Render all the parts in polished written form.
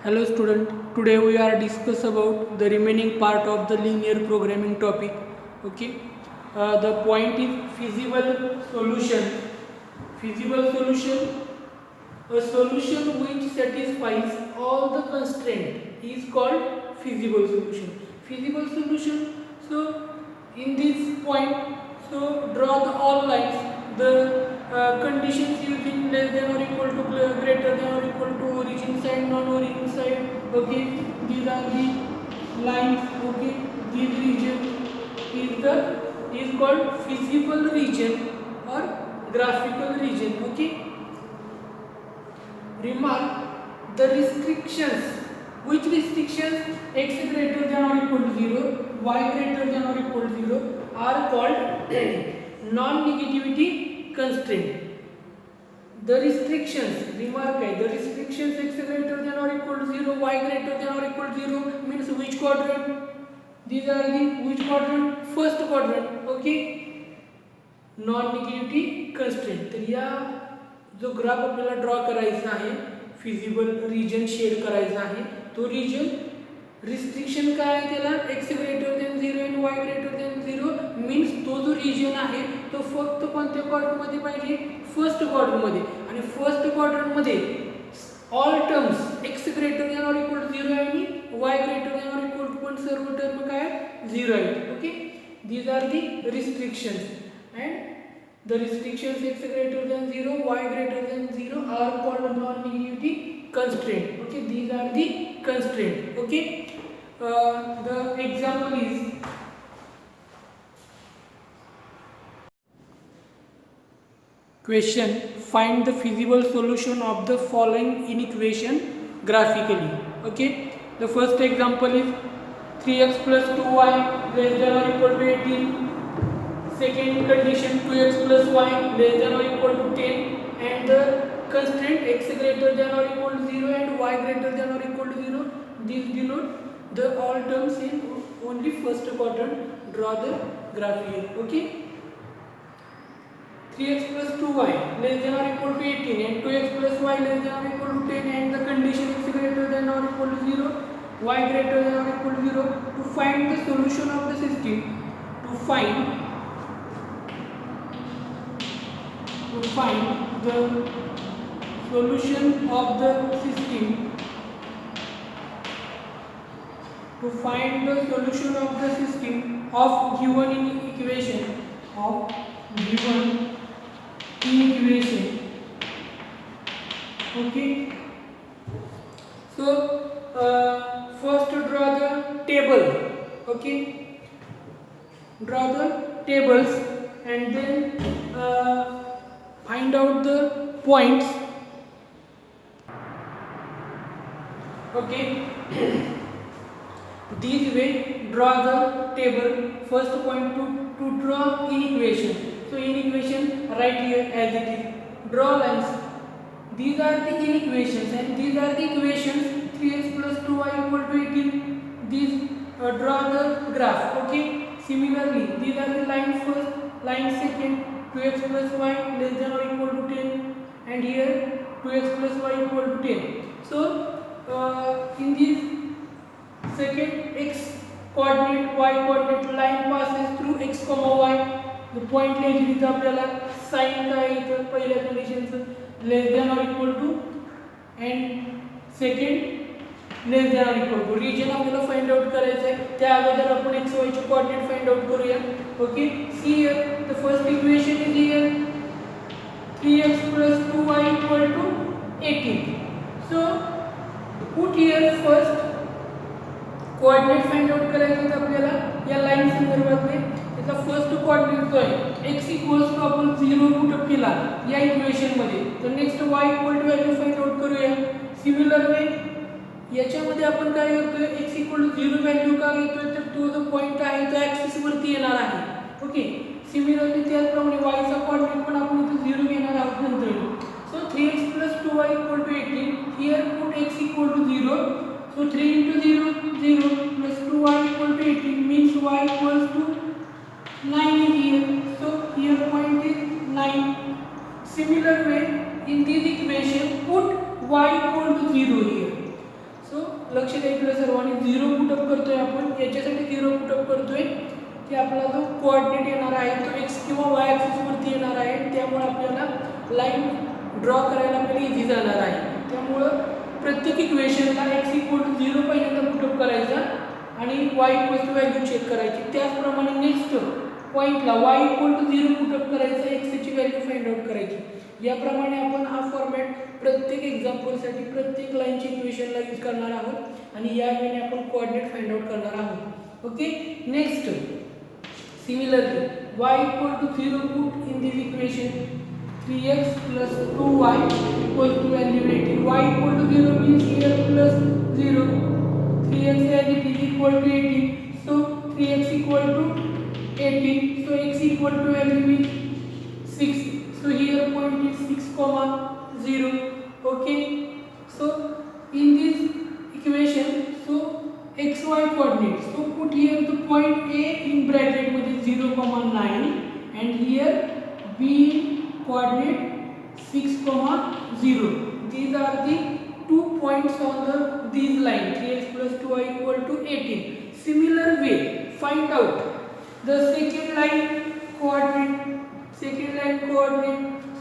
Hello student, today we are discuss about the remaining part of the linear programming topic. Okay, the point is feasible solution. Feasible solution, a solution which satisfies all the constraint is called feasible solution. Feasible solution. So in this point, so draw the all lines. The conditions using less than or equal to greater than or equal to origin side, non-origin side. Okay, these are the lines. Okay, this region is called feasible region or graphical region. Okay. Remark the restrictions. Which restrictions? X greater than or equal to 0, y greater than or equal to 0 are called non-negativity constraint. The restrictions, remark the restrictions x greater than or equal to 0, y greater than or equal to 0 means which quadrant? These are the which quadrant? First quadrant. Okay. Non-negativity constraint. तर या जो graph आपल्याला draw करायचा आहे, feasible region shade करायचा आहे, तो region restriction काय आहे त्याला x ग्रेटर दॅन 0 आणि y ग्रेटर दॅन 0 मीन्स तो जो रिजन आहे तो फक्त कोणत्या क्वाड्रंट मध्ये पाहिजे? फर्स्ट क्वाड्रंट मध्ये. आणि फर्स्ट क्वाड्रंट मध्ये all terms x greater than or equal to 0 आणि y greater than or equal to पण सर्व टर्म काय 0 आहेत. Okay, these are the restrictions and the restrictions x greater than 0, y greater than 0 are called non-negativity constraint. Okay, these are the constraint. Okay, the example is question: find the feasible solution of the following inequation graphically. Okay, the first example is 3x plus 2y less than or equal to 18. Second condition 2x plus y less than or equal to 10 and the constraint x greater than or equal to 0 and y greater than or equal to 0. These denote the all terms in only first quadrant. Draw the graph here. Okay, 3x plus 2y less than or equal to 18 and 2x plus y less than or equal to 10 and the condition x greater than or equal to 0, y greater than or equal to 0. To find the solution of the system, to find the solution of the system, to find the solution of the system of given equation, okay. So first draw the table. Okay, draw the tables and then find out the points. Okay, this way draw the table. First point to draw inequation. So inequation right here as it is. Draw lines. These are the inequations and these are the equations. 3x plus 2y equal to 18. These draw the graph. Okay, similarly these are the line first, line second, 2x plus y less than or equal to 10 and here 2x plus y equal to 10. So in this second x coordinate, y coordinate line passes through x comma y. The point लिहायची तिथे आपल्याला sign काय इथं पहिल्या कंडिशनचं less than or equal to and second less than or equal to. Region आपल्याला find out करायचं आहे, त्या अगोदर आपण x y चे कोऑर्डिनेट फाइंड आउट करूया. Okay, see here the first equation is here 3x plus 2y equal to 18. So put here first coordinate find out करायचं तर आपल्याला या लाइन संदर्भातले त्याचा फर्स्ट कोऑर्डिनेट जो आहे x इक्वल्स टू आपण 0 पुट केला या इक्वेशन मध्ये, तर next y equal to value find out करूया. सिमिलर वे याच्यामध्ये आपण काय करतोय, x इक्वल टू 0 व्हॅल्यू का घेतोय तर तो जो पॉइंट आहे तो ऍक्सिस वरती येणार आहे. ओके, सिमिलरली त्याचप्रमाणे y चा कोऑर्डिनेट पण आपण इथे 0 घेणार आहोत नंतर. So 3x plus 2y equal to 18. Here put x equal to 0. So 3 into 0 0 plus 2y equal to 18 means y equals to 9 is here. So here point is 9. Similar way in this equation put y equal to 0 here. So लक्ष द्या इकडे सर्वांनी 0 put up करतोय आपण. याच्यासाठी 0 put up करतोय की आपला जो कोऑर्डिनेट येणार आहे तो x किंवा y ॲक्सिस वरती येणार आहे, त्यामुळे आपल्याला लाईन ड्रॉ करायला आपल्याला इझी जाणार आहे. त्यामुळं प्रत्येक इक्वेशनला x = 0 पहिल्यांदा पुटअप करायचा आणि y = व्हॅल्यू चेक करायची. त्याचप्रमाणे नेक्स्ट पॉईंटला y = 0 पुटअप करायचा, x ची व्हॅल्यू फाइंड आउट करायची. याप्रमाणे आपण हा फॉर्मॅट प्रत्येक एक्झाम्पलसाठी प्रत्येक लाईनची इक्वेशनला यूज करणार आहोत आणि या वेळी आपण कोऑर्डिनेट फाइंड आउट करणार आहोत. Okay, next similarly y = 0 put in this equation 3x plus 2y equals to value 18. Y = 0 means here plus 0, 3x as it is equal to 18, so 3x equal to 18, so x equal to value is 6, so here point is 6 comma 0. Okay, so in this equation, so xy coordinate, so put here the point A in bracket with 0 comma 9 and here B coordinate 6 comma 0. These are the 2 points on these line 3x plus 2y equal to 18. Similar way, find out the second line coordinate.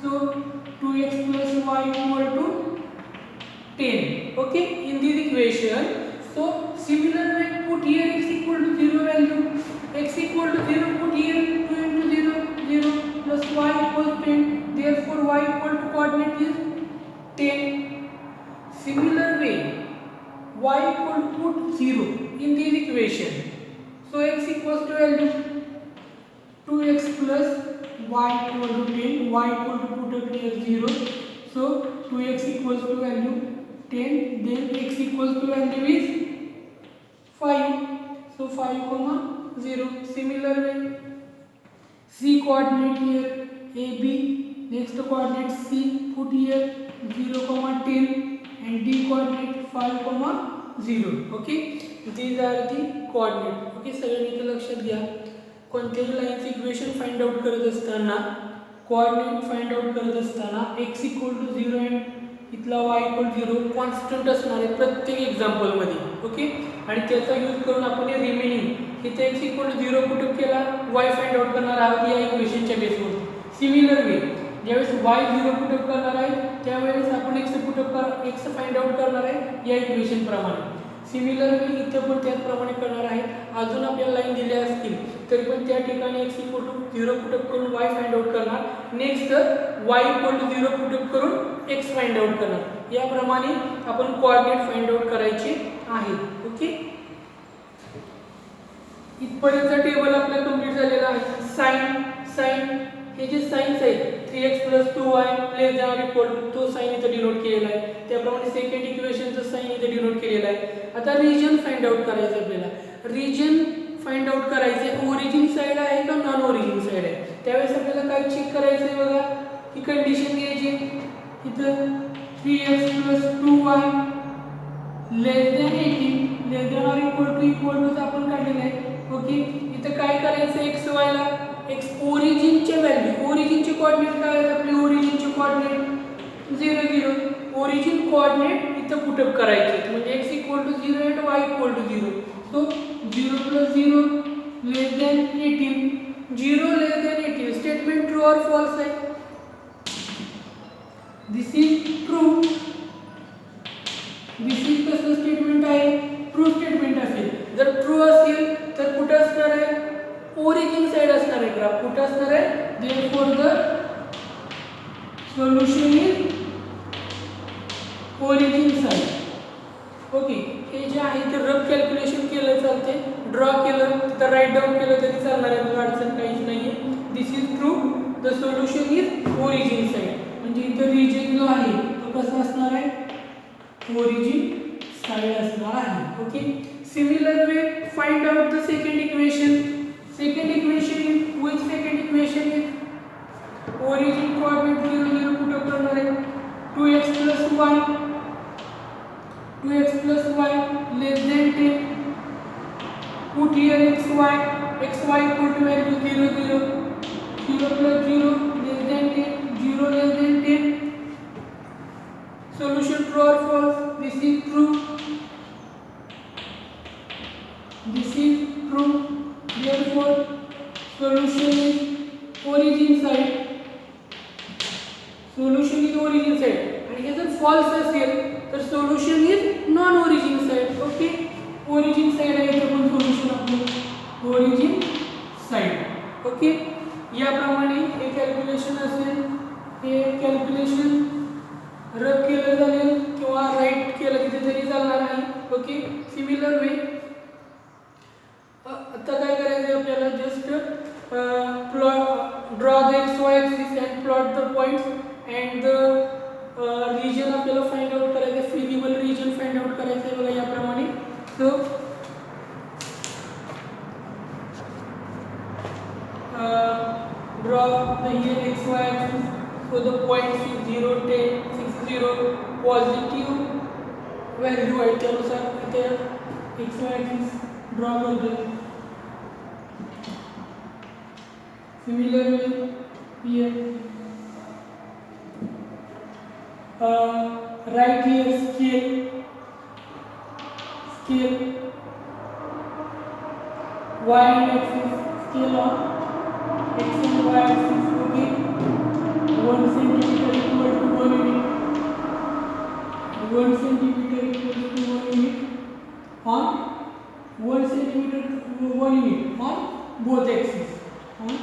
So 2x plus y equal to 10. Okay, in this equation, so similar way, put here x equal to 0 value, x equal to 0, put here 2 into 0 0 plus y equals 10, therefore y equal to coordinate is 10. Similar way, y equal to put 0 in this equation, so x equals to value 2x plus y equal to 10, y equal to put up here 0, so 2x equals to value 10, then x equals to value is 5, so 5 comma 0. Similar way, c coordinate here AB, next coordinate c put here 0 comma 10 and d coordinate 5 comma 0. Okay, these are the coordinate. Okay, सगळ्यांनी इथे लक्षात घ्या, कोणत्याही लाईनचे equation find out करत असताना, coordinate find out करत असताना x = 0 and इथला y = 0 कॉन्स्टंट असणार आहे प्रत्येक एक्झाम्पल मध्ये. ओके, आणि त्याचा यूज करून आपण हे रिमेनिंग इथे x = 0 पुटअप केला, y फाइंड आउट करणार आहोत या इक्वेशनच्या बेसवर. सिमिलर वे, ज्यावेळेस y 0 पुटअप करणार आहे त्यावेळेस आपण x फाइंड आउट करणार आहे या इक्वेशन प्रमाणे. सिमिलरली इथे पण त्याचप्रमाणे करणार आहे. अजून आपल्याला लाईन दिल्या असतील तरी पण त्या ठिकाणी x = 0 पुटअप करून y फाइंड आउट करणार, नेक्स्ट y = 0 पुटअप करून x फाइंड आउट करणार. याप्रमाणे आपण कोऑर्डिनेट फाइंड आउट करायचे आहे. ओके, इथपर्यंतचा टेबल आपला कंप्लीट झालेला आहे. साइन हे जे साइन्स आहेत 3x plus 2y less than or equal to, तो साइन इथे डिनोट केलेला आहे. त्याप्रमाणे सेकंड इक्वेशनचं साइन इथे डिनोट केलेला आहे. आता रिजन फाइंड आउट करायचं आपल्याला. रिजन फाइंड आउट करायचे, ओरिजिन साइड आहे का नॉन ओरिजिन साइड आहे. त्यावेळेस आपल्याला काय चेक करायचं आहे बघा, ही कंडिशन घ्यायची. इथं 3x plus 2y less than 18 less than or equal to आपण काढलेलं आहे. ओके, इथं काय करायचं x y ला x ओरिजिनचे व्हॅल्यू, ओरिजिनचे कोऑर्डिनेट काय आहेत आपले, ओरिजिनचे कोऑर्डिनेट 0 0, ओरिजिन कोऑर्डिनेट इथं पुटअप करायचे म्हणजे x = 0 and y = 0. So 0 plus 0 less than 18, 0 less than 18 statement true और फॉल्स आहे. दिस इज ट्रू, दिस इज कसं स्टेटमेंट आहे, ट्रू स्टेटमेंट असेल. जर ट्रू असेल तर कुठे असणार आहे, ओरिजिन साइड असणार आहे. ग्राफ कुठे असणार आहे, therefore the solution is origin side. Okay, हे जे आहे ते रफ कॅल्क्युलेशन केलं चालते, ड्रॉ केलं तर राईट डाऊन केलं तरी चालणार आहे, मला अडचण काहीच नाहीये. This is true, the solution is origin side. म्हणजे इथं रिजन जो आहे तो कसा असणार आहे, ओरिजिन साइड असणार आहे. Okay, similar way find out the second equation. Second equation is, which second equation is origin coordinate 0 0 put up करणार आहे. 2x plus y less than 10, put here xy equal to value 0 0, 0 plus 0 less than 10, 0 less than 10. Solution true or false, this is true. असेल तर solution is non origin side. Okay, origin side आहे इथे पण solution आपलं origin side. Okay, याप्रमाणे हे calculation असेल. हे कॅल्क्युलेशन रब केलं जाईल किंवा राईट केलं तिथे तरी चालणार नाही. ओके, सिमिलर वे आता काय करायचं आपल्याला just draw the XY axis and plot the points and the region आपल्याला फाइंड आउट करायचं, फिजिबल region फाइंड आउट करायचं आहे बघा याप्रमाणे. So draw the here XY axis. So the points is 0, 10, 60 positive value आहे त्यानुसार इथे XY axis ड्रॉ करतो. Similarly here right here scale y and axis scale on x and y axis. Okay, 1 centimeter equal to 1 unit, 1 centimeter equal to 1 unit on 1 centimeter 1 unit on both axes, on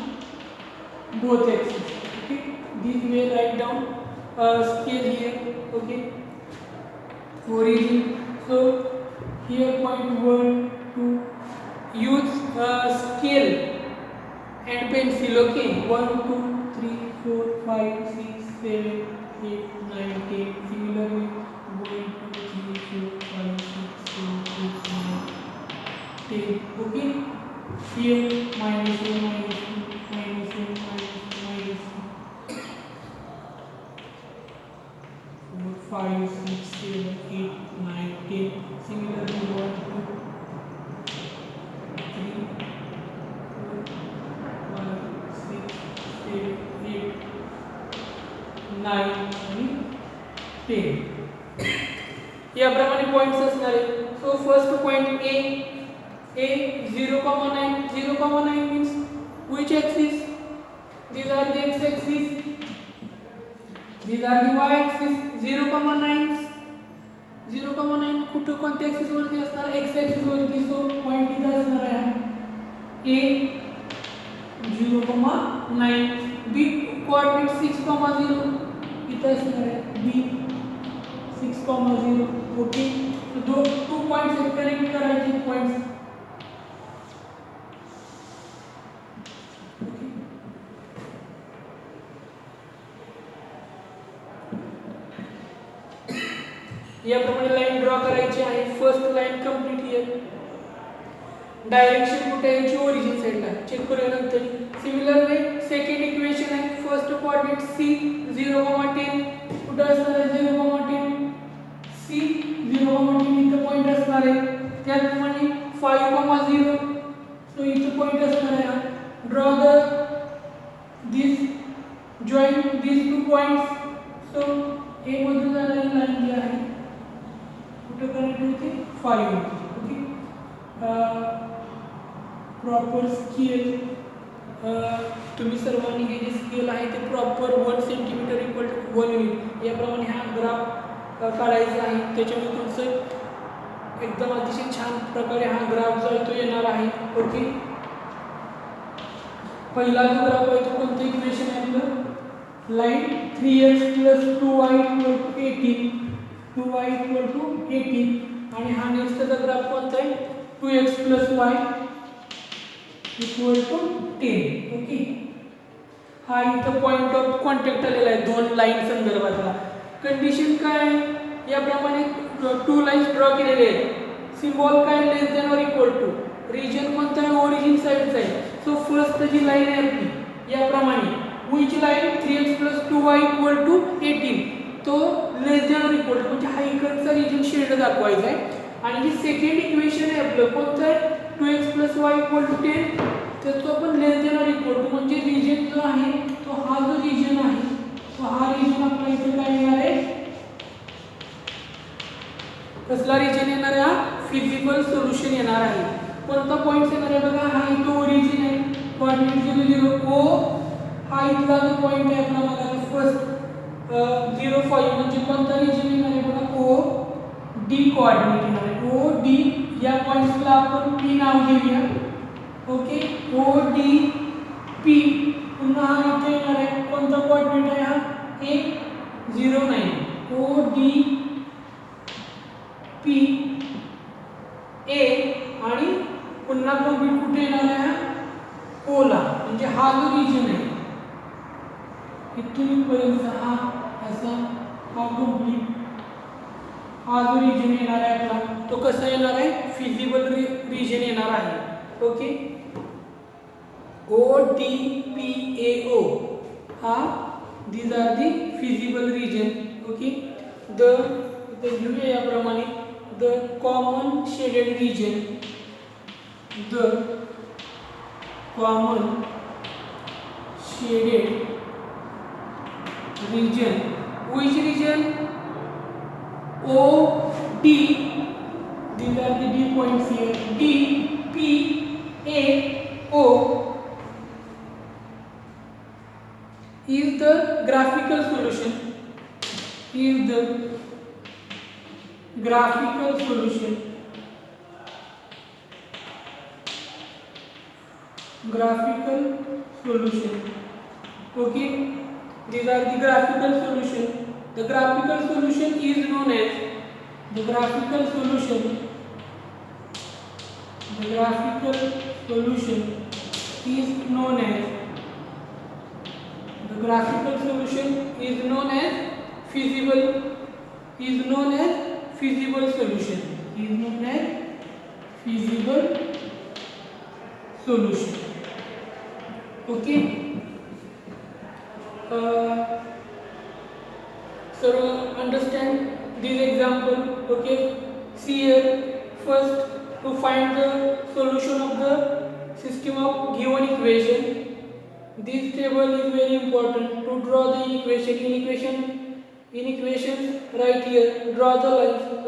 both axes. Okay, this way write down scale here. Okay, origin. So here point 1 2, use scale and pencil. Okay, 1 2 3 4 5 6 7 8 9 10. Similarly 1 2 3 4 5 6 7 8 9 10. Okay, here minus 1 minus 2 minus 1 minus 2 4 5 6 7 8 9 10. Similarly 1 2 3 4 5 6 7 8 9 आणि 10. याप्रमाणे points असणार आहे. So first point A 0,9. 0,9 means which axis? These are the x axis, these are the y axis. 0,9 कुठे कोणत्या axis वरती असणार? x axis वरती. So point इथे असणार आहे A 0,9. B कोऑर्डिनेट 6,0 इथे असणार आहे B 6,0. ओके, तो 2 पॉइंट्स कनेक्ट करायचे पॉइंट्स. याप्रमाणे लाईन ड्रॉ करायची आहे. First line complete here. Direction कुठे आहे? ओरिजिन साइडला. चेक करूया नंतर. सिमिलर वे सेकंड इक्वेशन आहे. फर्स्ट कोऑर्डिनेट C 0,10 कुठे असणार आहे? 0,10 C 0,10 इथे पॉइंट असणार आहे. त्याचप्रमाणे 5,0 सो इथे पॉइंट असणार आहे. Draw the this join these two points. So A मधून जाणारी लाईन जी आहे कुठे कनेक्ट होते? 5 होते. ओके, प्रॉपर स्केल तुम्ही सर्वांनी हे जे स्केल आहे ते proper 1 centimetre equal to 1 unit याप्रमाणे हा ग्राफ काढायचा आहे. त्याच्यामुळे तुमचं एकदम अतिशय छान प्रकारे हा ग्राफ जो आहे तो येणार आहे. ओके, पहिला जो ग्राफ आहे तो कोणतं इक्वेशन आहे आपलं? Line 3x plus 2y equal to 18, 2y equal to 18. आणि हा नेक्स्टचा ग्राफ कोणता आहे? 2x plus y equal to 10. Okay, हा इथं पॉइंट ऑफ कॉन्टॅक्ट आलेला आहे दोन लाईन संदर्भातला. कंडिशन काय आहे? याप्रमाणे 2 लाईन्स ड्रॉ केलेले आहेत. सिम्बॉल काय? लेस दॅन और इक्वल टू. रिजन कोणता आहे? ओरिजिन साइडचा आहे. सो फर्स्ट जी लाईन आहे आपली याप्रमाणे which line 3x plus 2y equal to 18. तो लेस दॅन और इक्वल टू म्हणजे हा इकडचा रिजन शेड दाखवायचा आहे. आणि जी सेकंड इक्वेशन आहे आपलं कोणतं आहे? 2x plus y equal to 10. तर तो पण लेस दॅन और इक्वल टू म्हणजे रिजन जो आहे तो हा जो रिजन आहे तो हा रिजन आपला इथे काय येणार आहे? कसला रिजन येणार आहे? हा फिजिबल सोल्युशन येणार आहे. कोणता पॉइंट येणार आहे बघा? हा इथं ओरिजिन आहे. कोऑर्डिनेट 0 0 O हा इथला जो पॉइंट आहे आपला बघा फर्स्ट 0 5 म्हणजे कोणता रिजन येणार आहे बघा ओ डी कोऑर्डिनेट येणार आहे ओ डी या पॉइंट्सला आपण पी नाव देऊया ओके ओ डी पी पुन्हा हा इथे येणार आहे कोणता कोऑर्डिनेट आहे हा ए 0 9 ओ डी पी ए आणि पुन्हा कंप्लीट कुठे येणार आहे ओ ला म्हणजे हा जो रिजन आहे इथून पर्यंत हा असा हा कंप्लीट हा जो रिजन येणार आहे आपला तो कसा येणार आहे फिजिबल रिजन येणार आहे okay O D P A O हा these are the feasible region okay the घेऊया याप्रमाणे the common shaded region the common shaded region which region O D these are the D points here D P A O is the graphical solution is the graphical solution okay these are the graphical solution the graphical solution is known as the graphical solution is known as the graphical solution is known as feasible solution is known as feasible solution okay so understand this example okay see here first to find the solution of the system of given equation this table is very important to draw the equation right here draw the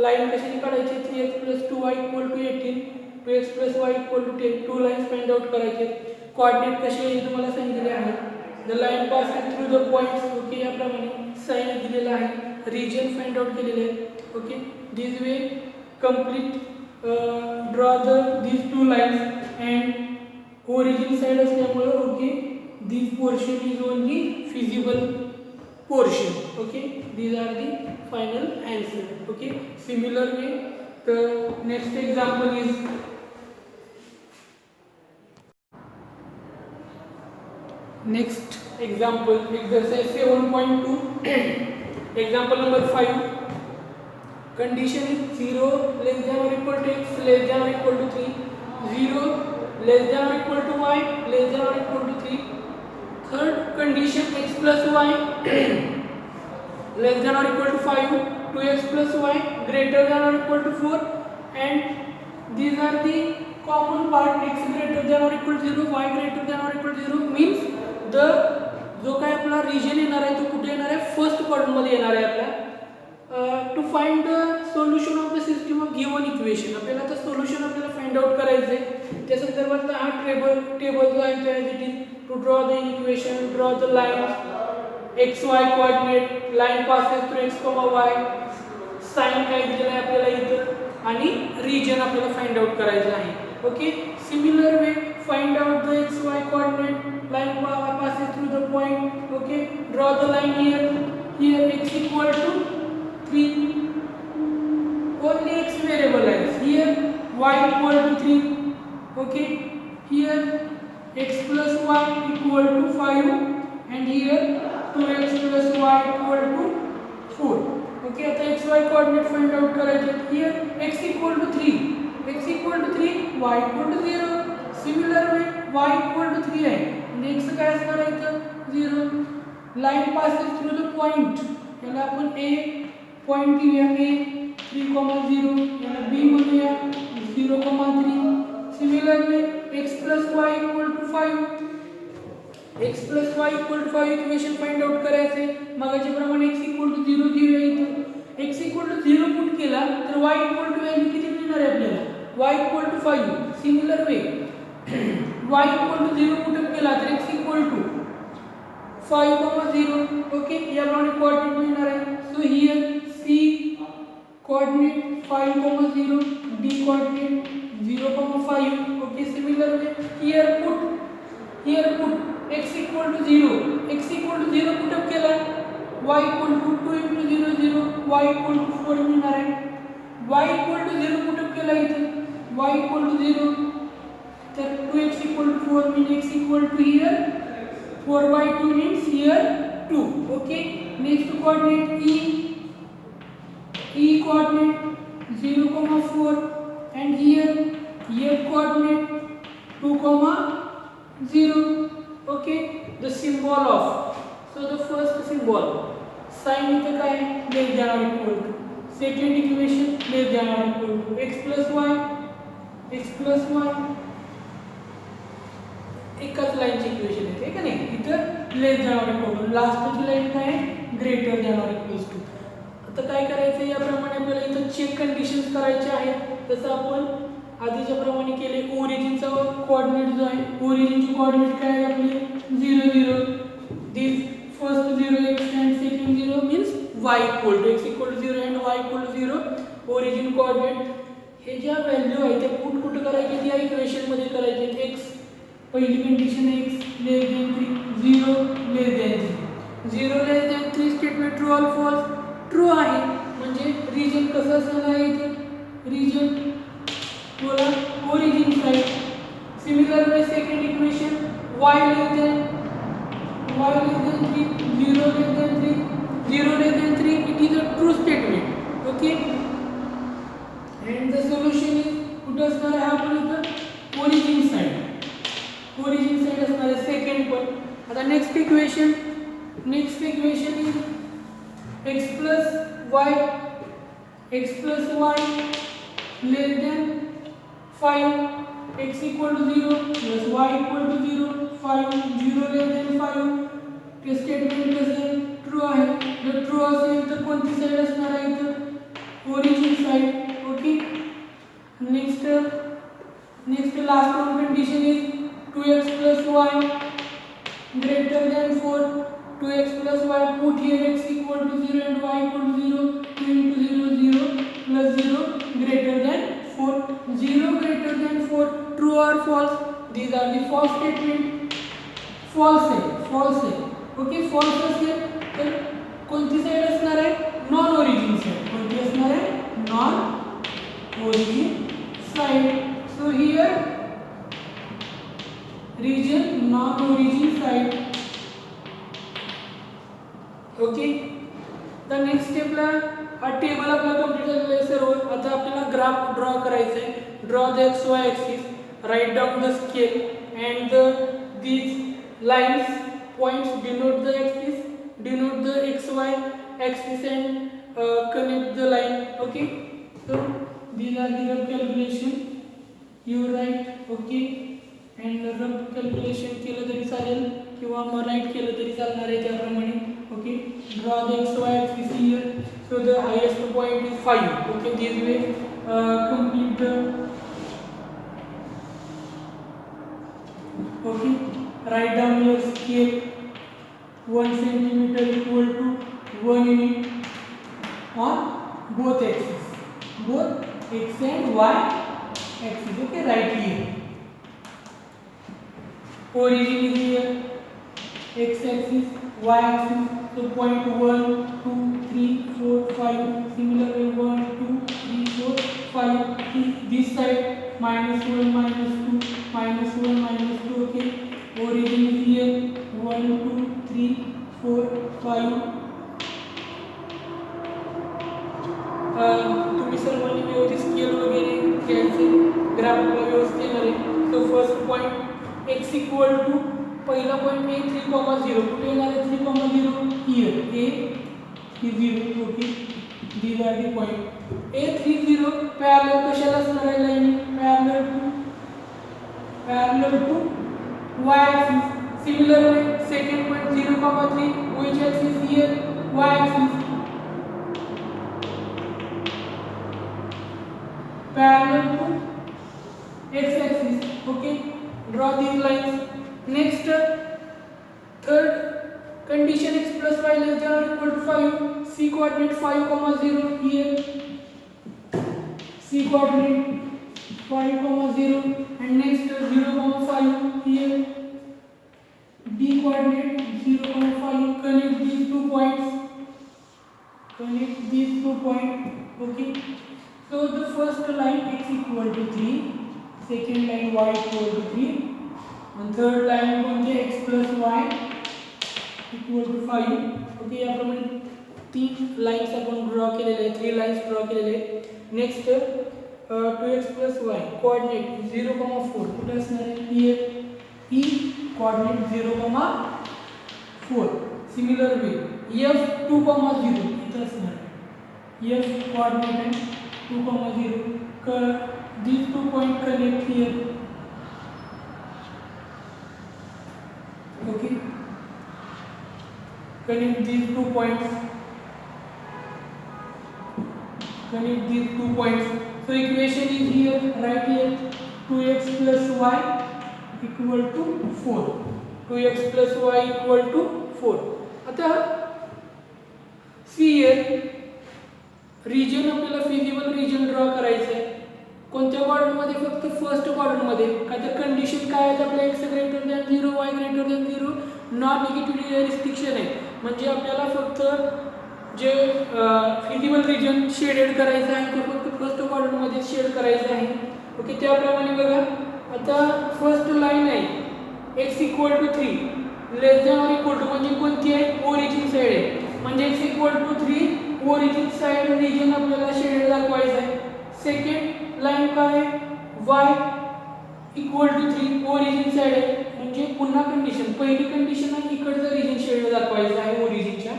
line कशाने काढायची 3x + 2y = 18 2x + y = 10 two lines find out करायचे coordinate कसे आहे तुम्हाला सांगितले आहे the line passes through the points okay याप्रमाणे sign दिलेला आहे region find out केलेले आहे okay this way complete draw these two lines and origin side असल्यामुळे okay this portion is only feasible portion okay these are the final answer okay similar way the next example is next example exercise 7.2 example number 5 condition is 0 less than or equal to x less than or equal to 3 0 less than or equal to y less than or equal to 3 third condition x plus y less than or equal to 5 2x plus y greater than or equal to 4 and these are the common part x greater than or equal to 0 y greater than or equal to 0 means the जो काय आपला region येणार आहे तो कुठे येणार आहे first column मध्ये येणार आहे आपला to find the solution of the system of given equation आपल्याला आता सोल्युशन आपल्याला फाइंड आउट करायचे त्या संदर्भातला हा टेबल जो आहे तो it is to draw the equation draw the lines X Y coordinate line passes through X Y sign काय दिलेलं आहे आपल्याला इथं आणि रिजन आपल्याला फाइंड आउट करायचं आहे okay similar way find out the X Y coordinate line passes through the point okay draw the line here x equal to 3 only x variable is here y equal to 3 okay here x plus y equal to 5 and here 2x plus y equal to 4 okay आता x y coordinate find out करायचे here x equal to 3 y equal to 0 similar way y equal to 3 आहे next काय असणार आहे इथं 0 line passes through the point याला आपण a point घेऊया a 3,0 याला b म्हणूया 0,3 similar way x + y = 5 x + y = 5 equation find out करायचे मगाच्या प्रमाणे x = 0 घेऊया इथं x = 0 पुट केला तर y = व्हॅल्यू किती मिळणार आहे आपल्याला y = 5 similar way y = 0 put केला तर x = 5,0. ओके, याप्रमाणे कोऑर्डिनेट मिळणार आहे. So here C coordinate 5,0, D coordinate 0,5. okay, similar way here put x equal to 0, put up केला, y equal to 2 into 0 0, y equal to 4 मिळणार आहे. y equal to 0 put up केला इथे, y equal to 0, तर 2x equal to 4 means x equal to here 4 by 2 means here 2. okay, next coordinate E coordinate 0,4 and here F coordinate 2,0. okay, the symbol of, so the first symbol sign इथे काय less than or equal to, second equation less than or equal to x plus y एकच लाईनची equation आहे का नाही, इथं less than or equal to, लास्टची line काय आहे greater than or equals to. आता काय करायचं, याप्रमाणे आपल्याला इथं चेक कंडिशन्स करायचे आहेत. जसं आपण आधीच्या प्रमाणे केले, ओरिजिनचा कोऑर्डिनेट जो आहे, ओरिजिनची कोऑर्डिनेट काय आहे आपली 0 0, दिस first 0 x and second 0 means y equal to x equal to 0 and y equal to 0. Origin coordinate हे ज्या व्हॅल्यू आहे ते पुट कुठे करायचे, या इक्वेशन मध्ये करायचे. x पहिली condition x less than 3, 0 less than 3, 0 less than 3 statement true or false, true आहे. म्हणजे रीजन कसं असणार आहे इथे, रीजन बोला origin side. Similar way second equation y less than 3, 0 less than 3, 0 less than 3, it is a true statement. okay, and the solution is कुठे असणार आहे आपण इथं origin side असणार आहे सेकंड पण. आता next equation is x plus y less than 5, x equal to 0 plus y equal to 0, 5 0 less than 5. ते स्टेटमेंट कसं ट्रू आहे, जर ट्रू असेल तर कोणती साइड असणार आहे इथं origin side. Okay, next last one condition is 2x plus y greater than 4, 2x plus y, put here x equal to 0 and y equal to 0, 2 into 0 0 plus 0 greater than 4, 0 greater than 4, true or false, these are the false statement. false आहे. Okay, false असेल तर कोणती side असणार आहे, non origin side. कोणती असणार आहे, non origin side. So here region non origin side. Okay, the next स्टेपला हा टेबल आपला कंप्लीट झालेला आहे सर्व. आता आपल्याला ग्राफ ड्रॉ करायचा आहे. Draw the X Y axis, right down the scale and these lines points denote the axis, denote the xy axis and connect the line. okay, so these are the rough calculation you write. okay, and rough calculation केलं तरी चालेल किंवा मग right केलं तरी चालणार आहे त्याप्रमाणे. okay, draw the xy axis here, so the highest point is 5. okay, this way complete the. okay, write down your scale. 1 centimeter equal to 1 unit on both axes, both x and y axis. okay, right here origin is here, x axis, y axis, so point 1 2 3 4 5, similar way 1 2 3 4 5, this side -1 -2 -1 -2. okay, origin is here 1 2 3 4 5. तुम्ही सर्वांनी व्यवस्थित scale वगैरे घ्यायचे, graph व्यवस्थित येणार आहे. So first point x equal to पहिला point a 3,0 कुठे येणार आहे 3,0 here a is 0. Okay, these are the point a 30 parallel कशाला असणार आहे line, parallel to y axis. Similar way, second point 0,3, which axis here, y axis, parallel to x axis. okay, draw these lines. Next, third condition x plus y less than or equal to 5, c coordinate 5 comma 0 here, c coordinate 5 comma 0, and next 0 comma 5 here, d coordinate 0 comma 5. Connect these 2 points, okay. So the first line x equal to 3, second line y equal to 3, and third line कोणते x plus y equal to 5. Okay, याप्रमाणे 3 lines आपण draw केलेले आहेत, 3 lines draw केलेले आहेत. Next 2x plus y coordinate 0, 4 कुठे असणार आहे? here e coordinate 0, 4. Similar way f 2, 0 इथे असणार आहे. f कोऑर्डिनेट आहे 2, 0. these 2 point connect here. Okay, connect these 2 points, so equation is here, right here, 2x plus y equal to 4, 2x plus y equal to 4. आता see here region आपल्याला feasible region draw करायचं आहे. कोणत्या quadrant मध्ये? फक्त first quadrant मध्ये. काय तर कंडिशन काय आहे आपल्या x greater than 0, y greater than 0, non negative restriction आहे. म्हणजे आपल्याला फक्त जे फिजिबल रिजन शेडेड करायचं आहे ते फक्त फर्स्ट क्वाड्रंट मध्ये शेड करायचं आहे. ओके, त्याप्रमाणे बघा आता फर्स्ट लाईन आहे x equal to 3 less than or equal to म्हणजे कोणती आहे? ओरिजिन साइड आहे. म्हणजे x equal to 3 origin side region आपल्याला शेडेड दाखवायचं आहे. सेकंड लाइन काय आहे? y equal to 3 origin side आहे. म्हणजे पुन्हा कंडिशन, पहिली कंडिशन आहे इकडचं रिजन शेड दाखवायचं आहे ओरिजिनच्या.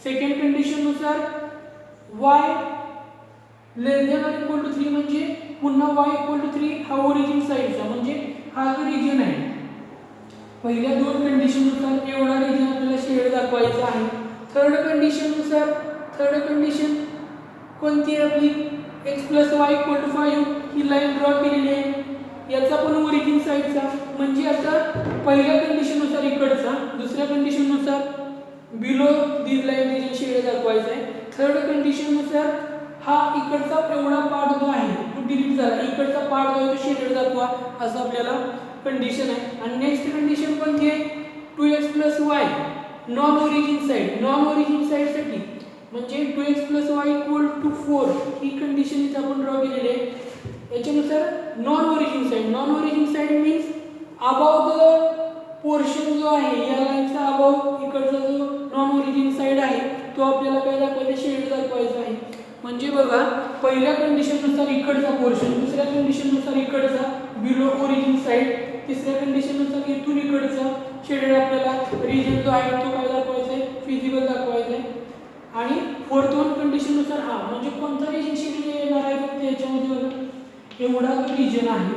सेकंड कंडिशन नुसार y less than or equal to 3 म्हणजे पुन्हा y इक्वल टू 3 हा ओरिजिन साइडचा म्हणजे हा जो रिजन आहे. पहिल्या दोन कंडिशन नुसार एवढा रिजन आपल्याला शेड दाखवायचा आहे. थर्ड कंडिशन नुसार थर्ड कंडिशन कोणती आहे आपली? x plus y equal to 5 he line draw केलेली आहे. याचा पण ओरिजिन साइडचा म्हणजे आता पहिल्या कंडिशन नुसार इकडचा, दुसऱ्या कंडिशन नुसार बिलो दिस लाइन रिजन शेड दाखवायचा आहे. थर्ड कंडिशन नुसार हा इकडचा एवढा पार्ट जो आहे तो डिलीट झाला, इकडचा पार्ट जो आहे तो शेडेड दाखवा असं आपल्याला कंडिशन आहे. आणि नेक्स्ट कंडिशन कोणती आहे? 2x plus y non origin side. Non origin side साठी म्हणजे 2x plus y equal to 4 he condition इथे आपण ड्रॉ केलेली आहे. याच्यानुसार non origin side means above the portion जो आहे या लाईनचा अबाव इकडचा जो नॉन ओरिजिन साइड आहे तो आपल्याला काय दाखवायचा? शेड दाखवायचा आहे. म्हणजे बघा पहिल्या कंडिशननुसार इकडचा पोर्शन, दुसऱ्या कंडिशननुसार इकडचा बिलो ओरिजिन साइड, तिसऱ्या कंडिशननुसार इथून इकडचा शेडेड आपल्याला रिजन जो आहे तो काय दाखवायचा आहे? फिजिबल दाखवायचा आहे. आणि फोर्थ वन कंडिशन नुसार हा म्हणजे कोणता रिजन शेडेड येणार आहे? फक्त याच्यामध्ये बघा एवढा जो रिजन आहे,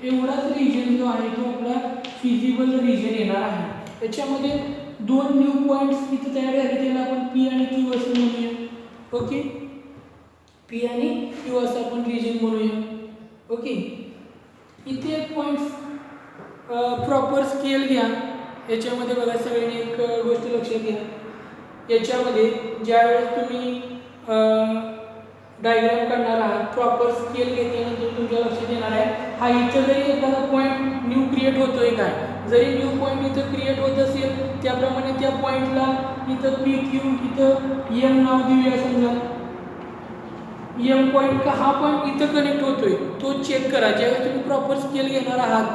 एवढाच रिजन जो आहे तो आपला फिजिबल रिजन येणार आहे. याच्यामध्ये दोन न्यू पॉइंट्स इथे तयार झाले, त्याला आपण P आणि Q असं म्हणूया. ओके, P आणि Q असं आपण रिजन म्हणूया. ओके, इथे एक पॉइंट्स प्रॉपर स्केल घ्या. याच्यामध्ये बघा सगळ्यांनी एक गोष्ट लक्षात घ्या. याच्यामध्ये ज्यावेळेस तुम्ही डायग्राम करणार आहात प्रॉपर स्केल घेतल्यानंतर तुमच्या लक्षात येणार आहे हा इथं जरी एखादा पॉईंट न्यू क्रिएट होतोय काय, जरी न्यू पॉईंट इथं क्रिएट होत असेल त्याप्रमाणे त्या पॉईंटला इथं पी क्यू इथं एम नाव देऊया. समजा एम पॉईंट का हा पॉईंट इथं कनेक्ट होतोय तो चेक करा. ज्यावेळेस तुम्ही प्रॉपर स्केल घेणार आहात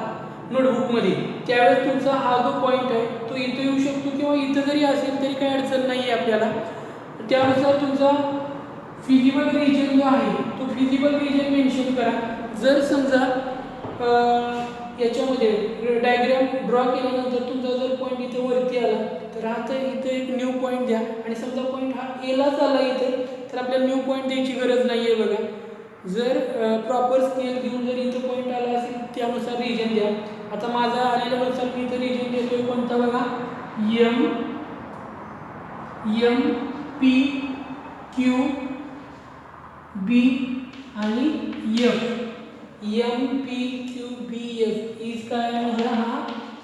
नोटबुकमध्ये त्यावेळेस तुमचा हा जो पॉईंट आहे तो इथं येऊ शकतो किंवा इथं जरी असेल तरी काही अडचण नाही आहे आपल्याला. त्यानुसार तुमचा फिजिबल रिजन जो आहे तो फिजिबल रिजन मेन्शन करा. जर समजा याच्यामध्ये डायग्राम ड्रॉ केल्यानंतर तुमचा जर पॉईंट इथे वरती आला तर आता इथे एक न्यू पॉईंट द्या आणि समजा पॉईंट हा एलाच आला इथे तर आपल्याला न्यू पॉईंट द्यायची गरज नाही आहे. बघा जर प्रॉपर स्केल घेऊन जर इथं पॉईंट आला असेल त्यानुसार रिजन द्या. आता माझा आलेल्यानुसार मी इथं रिजन देतोय कोणता बघा M M P Q B आणि F. M P Q B F is काय म्हणजे हा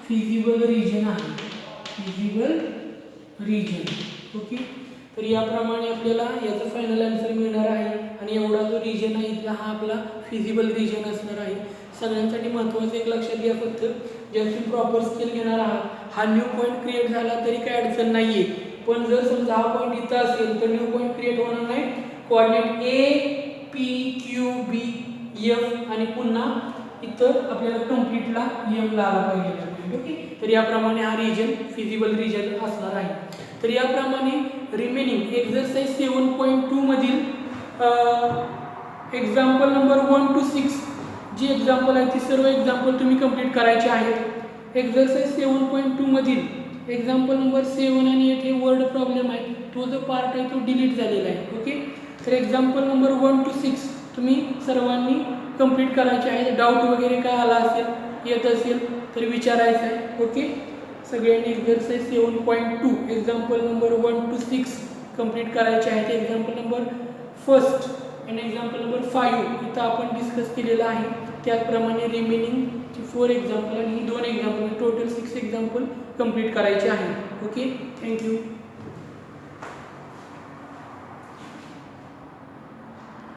फिजिबल रिजन आहे. Feasible region. ओके, तर याप्रमाणे आपल्याला याचा फायनल आन्सर मिळणार आहे आणि एवढा जो रिजन आहे इथला हा आपला फिजिबल रिजन असणार आहे. सगळ्यांसाठी महत्त्वाचं एक लक्षात घ्या, फक्त ज्या तुम्ही प्रॉपर स्केल घेणार आहात हा न्यू पॉईंट क्रिएट झाला तरी काही अडचण नाही आहे, पण जर समजा हा पॉईंट इथं असेल तर न्यू पॉईंट क्रिएट होणार नाही. Coordinate A P Q B F आणि पुन्हा इतर आपल्याला कम्प्लीटला एम ला आला पाहिजे. ओके, तर याप्रमाणे हा रिजन फिजिबल रिजन असणार आहे. तर याप्रमाणे रिमेनिंग एक्झरसाइज 7.2 मधील एक्झाम्पल नंबर 1 to 6 जी एक्झाम्पल आहे ती सर्व एक्झाम्पल तुम्ही कंप्लीट करायचे आहेत. एक्झरसाइज 7.2 मधील एक्झाम्पल नंबर 7 आणि 8 हे वर्ड प्रॉब्लेम आहे, तो जो पार्ट आहे तो डिलीट झालेला आहे. ओके, तर एक्झाम्पल नंबर 1 to 6 तुम्ही सर्वांनी कंप्लीट करायचे आहे. डाऊट वगैरे काय आला असेल, येत असेल तर विचारायचं आहे. ओके, सगळ्यांनी exercise 7.2 example number 1 to 6 complete करायचे आहेत. एक्झाम्पल नंबर 1 आणि एक्झाम्पल नंबर 5 इथं आपण डिस्कस केलेलं आहे. त्याचप्रमाणे रिमेनिंग 4 एक्झाम्पल आणि ही 2 एक्झाम्पल टोटल 6 एक्झाम्पल कंप्लीट करायचे आहे. Okay, thank you.